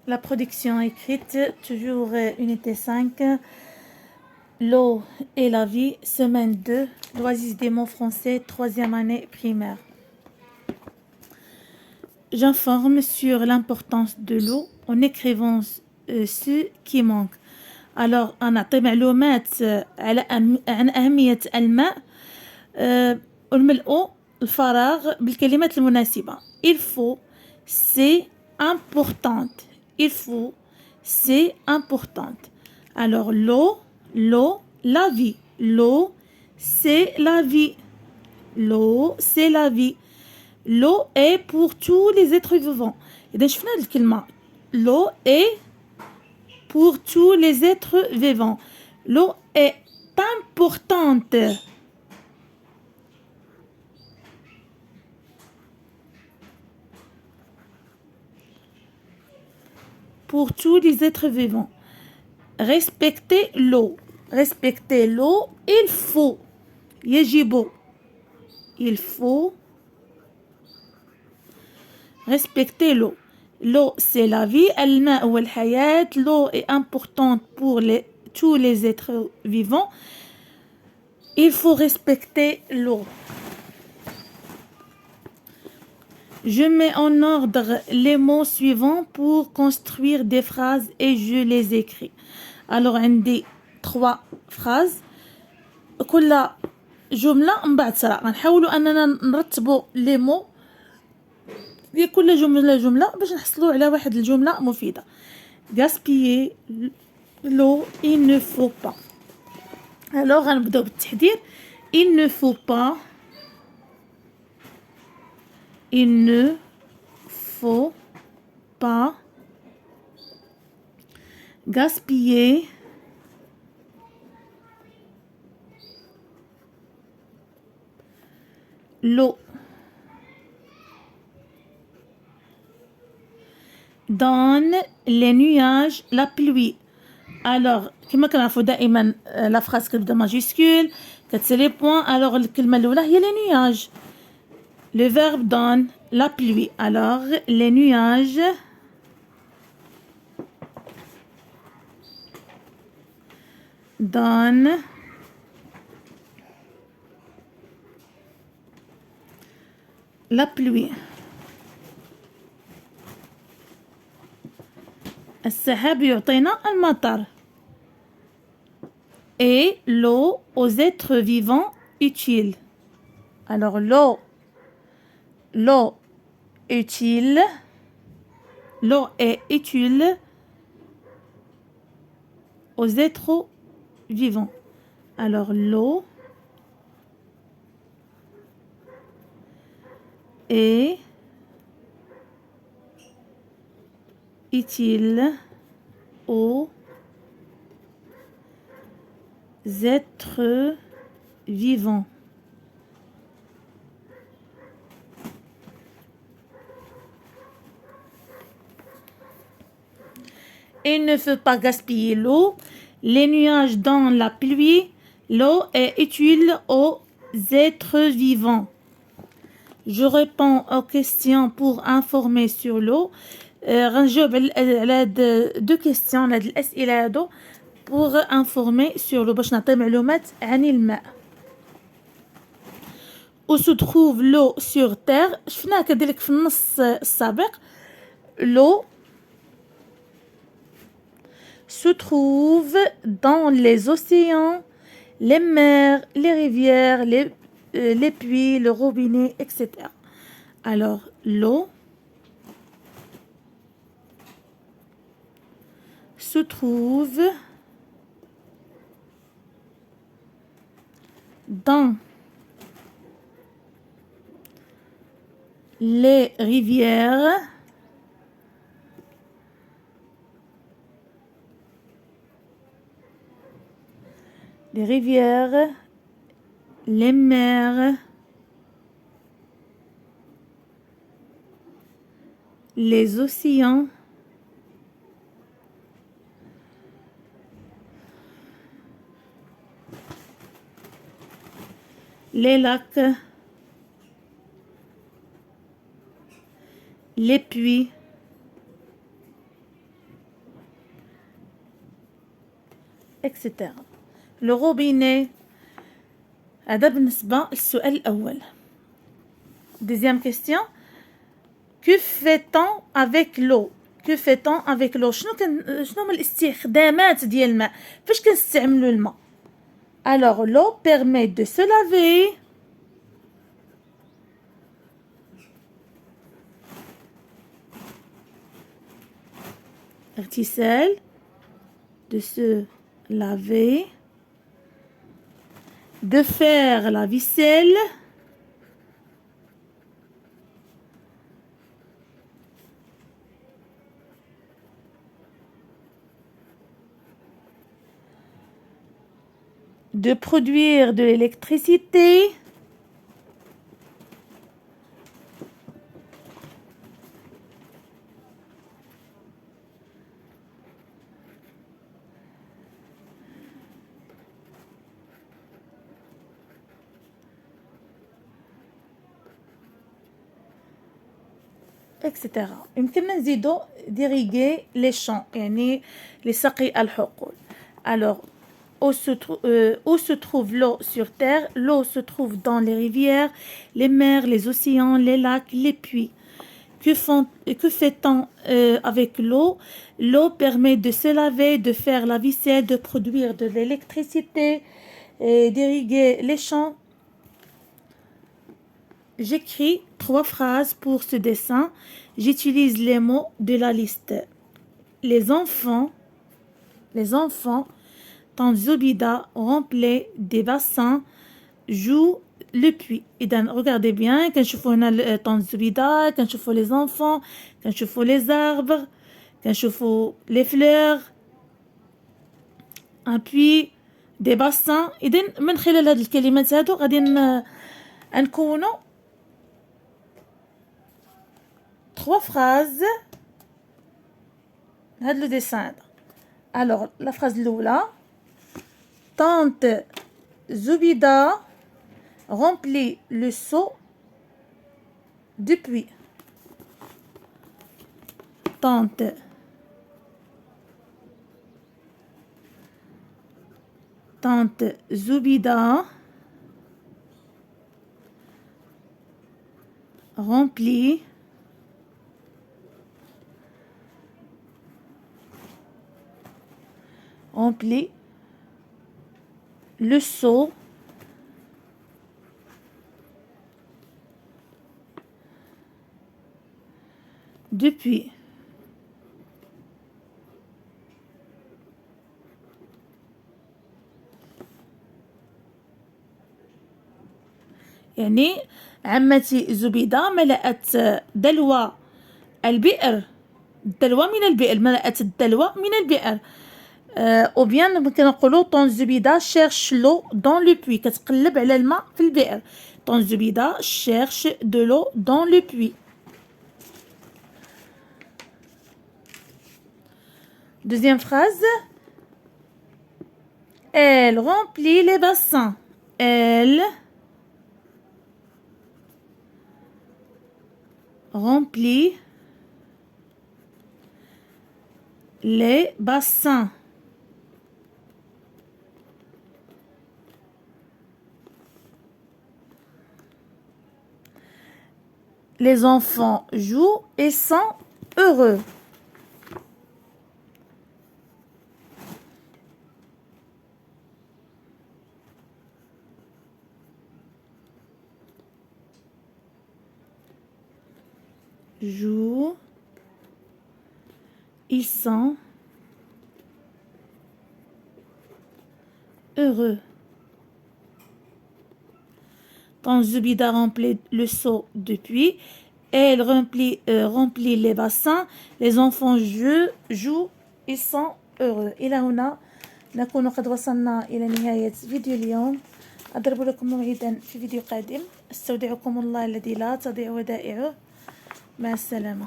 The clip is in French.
La production écrite, toujours unité 5. L'eau et la vie, semaine 2, l'oasis des mots français, 3e année primaire. J'informe sur l'importance de l'eau en écrivant ce qui manque. Alors أنا معلومات عن أهمية الماء والملء الفراغ بالكلمات المناسبة. Il faut, c'est importante. Il faut, c'est importante. Alors l'eau, la vie. L'eau, c'est la vie. L'eau, c'est la vie. L'eau est pour tous les êtres vivants. إذا شفنا الكلمة l'eau est pour tous les êtres vivants. L'eau est importante. Pour tous les êtres vivants. Respecter l'eau. Respecter l'eau, il faut. يجب. Il faut respecter l'eau. L'eau, c'est la vie. الماء هو الحياة. L'eau est importante pour tous les êtres vivants. Il faut respecter l'eau. Je mets en ordre les mots suivants pour construire des phrases et je les écris. Alors, عندي 3 phrases. كل جملة من بعد صراحة نحاولوا أننا نرتبوا les mots في كل جملة باش نحصلوا على واحد الجملة مفيدة. Gaspiller l'eau, il ne faut pas. Alors غنبداو بالتحضير. Il ne faut pas. Il ne faut pas gaspiller l'eau. Dans les nuages, la pluie. Alors, كما كنعرفوا دائما la phrase كتبدا majuscule كتسالي les points. Alors الكلمة الأولى هي les nuages. Le verbe donne la pluie. Alors, les nuages donnent la pluie. السحاب يعطينا المطر. Et l'eau aux êtres vivants utile. Alors, l'eau utile. L'eau est utile aux êtres vivants. Alors, l'eau est utile aux êtres vivants. Il ne faut pas gaspiller l'eau. Les nuages dans la pluie. L'eau est utile aux êtres vivants. Je réponds aux questions pour informer sur l'eau. غنجاوب على هاد 2 questions على هاد الأسئلة هادو pour informer sur l'eau باش نعطي معلومات عن الماء. Où se trouve l'eau sur terre؟ شفناها كذلك في النص السابق. L'eau se trouve dans les océans, les mers, les rivières, les puits, le robinet, etc. Alors, l'eau se trouve dans les rivières, les mers, les océans, les lacs, les puits, etc. Le robinet. هذا بالنسبة للسؤال الأول. Deuxième question. Que fait-on avec l'eau? Que fait-on avec l'eau? شنو هما الاستخدامات ديال الماء؟ فاش كنستعملوا الماء؟ Alors l'eau permet de se laver, اغتسال, de se laver, de faire la vaisselle, de produire de l'électricité, etc. يمكننا نزيدو d'irriguer les champs يعني لسقي الحقول. Alors où se trouve l'eau sur terre? L'eau se trouve dans les rivières, les mers, les océans, les lacs, les puits. Que fait-on avec l'eau? L'eau permet de se laver, de faire la vaisselle, de produire de l'électricité, et d'irriguer les champs. J'écris 3 phrases pour ce dessin. J'utilise les mots de la liste. Les enfants, dans Zobida, remplit des bassins, jouent le puits. إذا regardez bien, كنشوفوا هنا dans Zobida, كنشوفوا les enfants, كنشوفوا les arbres, كنشوفوا les fleurs, un puits, des bassins. إذا من خلال هذه الكلمات هادو غادي نكونوا 3 phrases هاد لو ديسان هذا. Alors la phrase الأولى: Tante Zoubida remplit le seau du puits. Tante Zoubida remplit le seau du puits. يعني عمتي زبيدة ملأت دلو البئر، ملأت الدلو من البئر. او بيان ممكن نقولوا طون زبيدة cherche l'eau dans le puits، كتقلب على الماء في البئر. طون زبيدة cherche de l'eau dans le puits. Deuxième phrase: Elle remplit les bassins. Elle remplit les bassins. Les enfants jouent et sont heureux. Jouent, ils sont heureux. Quand Zubida remplit le seau de puits, elle remplit les bassins, les enfants jouent, ils sont heureux. إلى هنا نكون قد وصلنا إلى نهاية فيديو اليوم. أضرب لكم موعدا في فيديو قادم. استودعكم الله الذي لا تضيع ودائعه. مع السلامة.